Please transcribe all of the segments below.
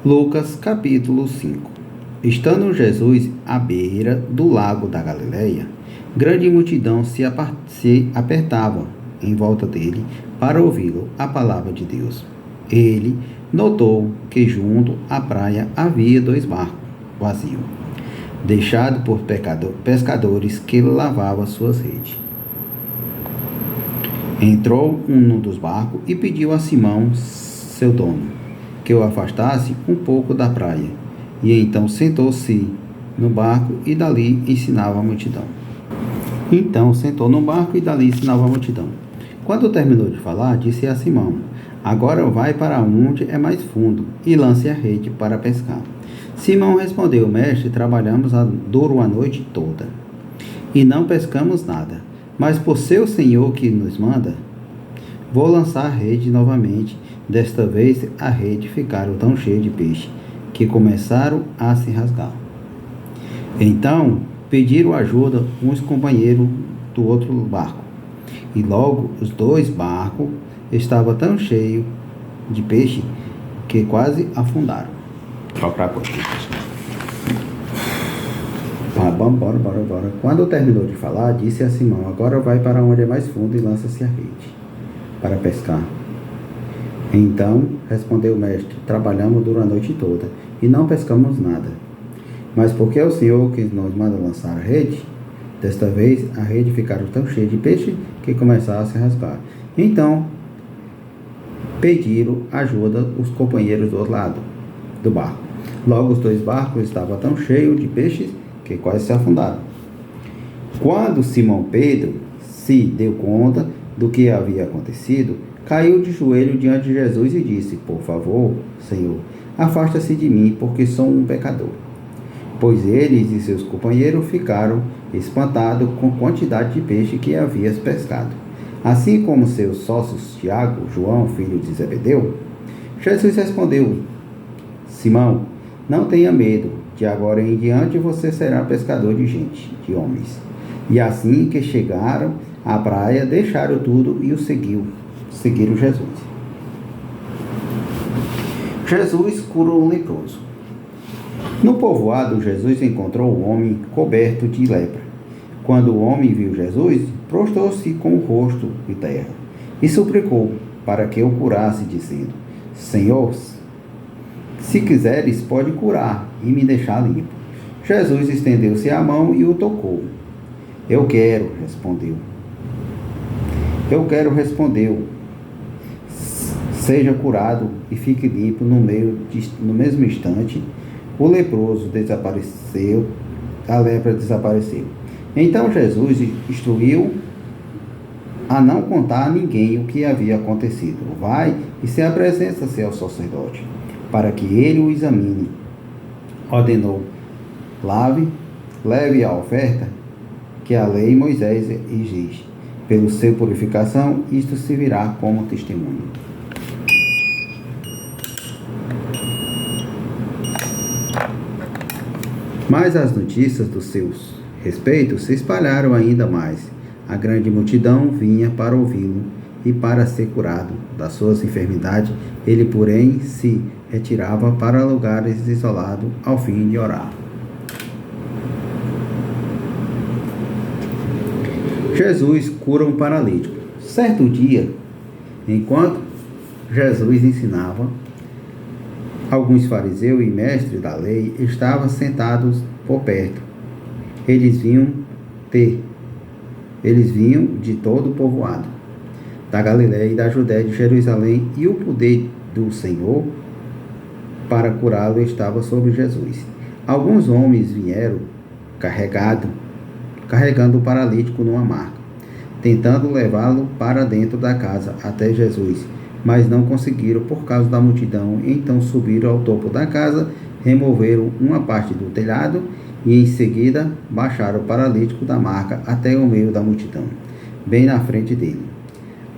Lucas capítulo 5. Estando Jesus à beira do lago da Galileia, grande multidão se apertava em volta dele para ouvi-lo a palavra de Deus. Ele notou que junto à praia havia 2 barcos vazios, deixados por pescadores que lavavam suas redes. Entrou um dos barcos e pediu a Simão, seu dono, que o afastasse um pouco da praia, e então sentou-se no barco e dali ensinava a multidão. Quando terminou de falar, disse a Simão: agora vai para onde é mais fundo e lance a rede para pescar. Simão respondeu: mestre, trabalhamos duro a noite toda e não pescamos nada, mas por ser o Senhor que nos manda, vou lançar a rede novamente. Desta vez a rede ficaram tão cheia de peixe que começaram a se rasgar. Então pediram ajuda uns companheiros do outro barco, e logo os 2 barcos estavam tão cheios de peixe que quase afundaram. Bora. Quando terminou de falar, disse a Simão: agora vai para onde é mais fundo e lança-se a rede para pescar. Então respondeu o mestre: trabalhamos durante a noite toda e não pescamos nada, mas porque é o Senhor que nos manda lançar a rede, desta vez a rede ficaram tão cheia de peixe que começaram a se rasgar. Então pediram ajuda os companheiros do outro lado do barco. Logo os 2 barcos estavam tão cheios de peixes que quase se afundaram. Quando Simão Pedro se deu conta do que havia acontecido, caiu de joelho diante de Jesus e disse: por favor, Senhor, afasta-se de mim, porque sou um pecador. Pois eles e seus companheiros ficaram espantados com a quantidade de peixe que havia pescado, assim como seus sócios Tiago, João, filho de Zebedeu. Jesus respondeu: Simão, não tenha medo, de agora em diante você será pescador de gente, de homens. E assim que chegaram à praia, deixaram tudo e o seguiram Jesus. Jesus curou um leproso. No povoado, Jesus encontrou um homem coberto de lepra. Quando o homem viu Jesus, prostrou-se com o rosto em terra e suplicou para que o curasse, dizendo: Senhor, se quiseres, pode curar e me deixar limpo. Jesus estendeu-se a mão e o tocou. Eu quero, respondeu. Seja curado e fique limpo. No mesmo instante, o leproso desapareceu, a lepra desapareceu. Então Jesus instruiu a não contar a ninguém o que havia acontecido. Vai e se apresenta-se ao sacerdote, para que ele o examine. Ordenou: leve a oferta que a lei Moisés exige. Pelo seu purificação, isto servirá como testemunho. Mas as notícias dos seus respeitos se espalharam ainda mais. A grande multidão vinha para ouvi-lo e para ser curado das suas enfermidades. Ele, porém, se retirava para lugares isolados ao fim de orar. Jesus cura um paralítico. Certo dia, enquanto Jesus ensinava, alguns fariseus e mestres da lei estavam sentados por perto. Eles vinham de todo o povoado, da Galileia e da Judéia, de Jerusalém, e o poder do Senhor para curá-lo estava sobre Jesus. Alguns homens vieram carregando o paralítico numa maca, tentando levá-lo para dentro da casa até Jesus, mas não conseguiram por causa da multidão. Então subiram ao topo da casa, removeram uma parte do telhado e em seguida baixaram o paralítico da maca até o meio da multidão, bem na frente dele.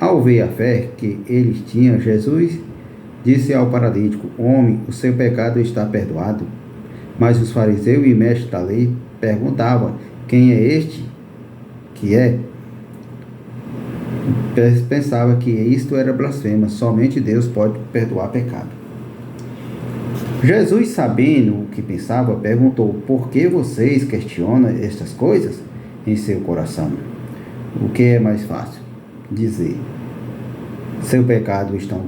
Ao ver a fé que eles tinham, Jesus disse ao paralítico: homem, o seu pecado está perdoado. Mas os fariseus e mestres da lei perguntavam: quem é este que é? Pensava que isto era blasfema, somente Deus pode perdoar pecado. Jesus, sabendo o que pensava, perguntou: por que vocês questionam estas coisas em seu coração? O que é mais fácil? Dizer: seu pecado estão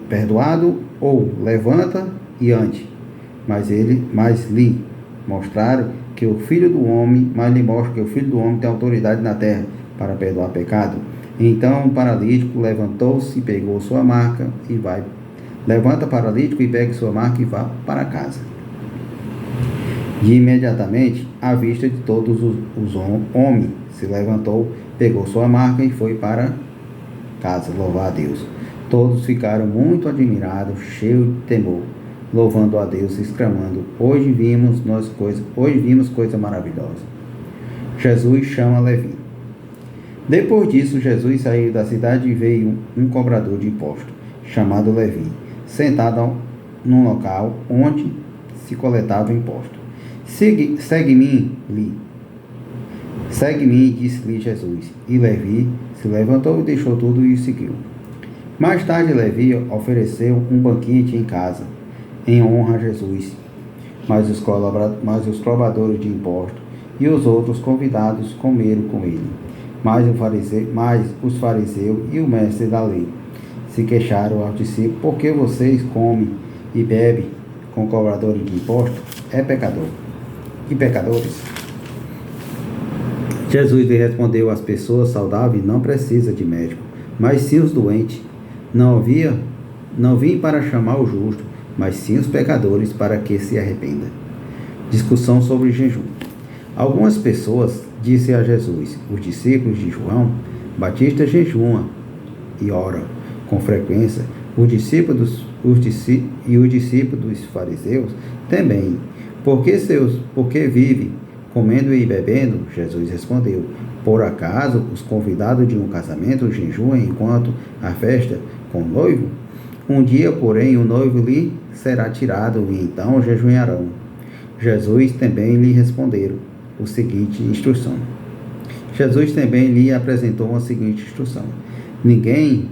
perdoado, ou levanta e ande. Mas lhe mostraram que o Filho do Homem, mas lhe mostra que o Filho do Homem tem autoridade na terra para perdoar pecado. Então o paralítico levantou-se, pegou sua maca e vai. Levanta paralítico e pegue sua maca e vá para casa. E imediatamente, à vista de todos os homens, se levantou, pegou sua maca e foi para casa, louvar a Deus. Todos ficaram muito admirados, cheios de temor, louvando a Deus, exclamando: hoje vimos coisa maravilhosa. Jesus chama Levi. Depois disso, Jesus saiu da cidade e veio um cobrador de impostos, chamado Levi, sentado num local onde se coletava imposto. Segue-me, disse-lhe Jesus. E Levi se levantou e deixou tudo e o seguiu. Mais tarde, Levi ofereceu um banquete em casa, em honra a Jesus. Mas os cobradores de impostos e os outros convidados comeram com ele. Mas os fariseus e o mestre da lei se queixaram aos discípulos: por que vocês comem e bebem com cobradores de impostos? É pecador. E pecadores? Jesus lhe respondeu: as pessoas saudáveis não precisam de médico, mas sim os doentes. Não vim para chamar o justo, mas sim os pecadores para que se arrependam. Discussão sobre jejum. Algumas pessoas disseram a Jesus: os discípulos de João Batista jejuam e oram com frequência, os discípulos dos fariseus também. Por que vivem comendo e bebendo? Jesus respondeu: por acaso os convidados de um casamento jejuam enquanto a festa com o noivo? Um dia, porém, o noivo lhe será tirado e então jejuarão. Jesus também lhe responderam o seguinte instrução. Jesus também lhe apresentou a seguinte instrução: ninguém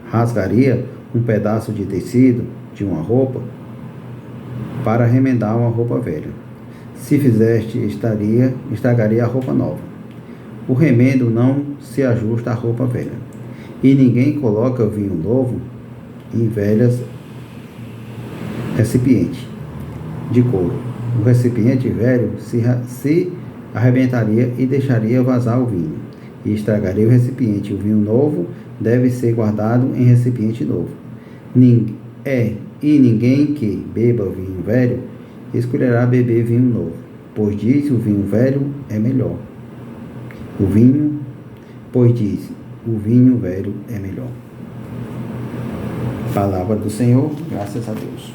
rasgaria um pedaço de tecido de uma roupa para remendar uma roupa velha. Se fizeste, estragaria a roupa nova. O remendo não se ajusta à roupa velha. E ninguém coloca vinho novo em velhas recipientes de couro. O recipiente velho se arrebentaria e deixaria vazar o vinho, e estragaria o recipiente. O vinho novo deve ser guardado em recipiente novo. E ninguém que beba vinho velho escolherá beber vinho novo, pois diz: o vinho velho é melhor. O vinho velho é melhor. Palavra do Senhor, graças a Deus.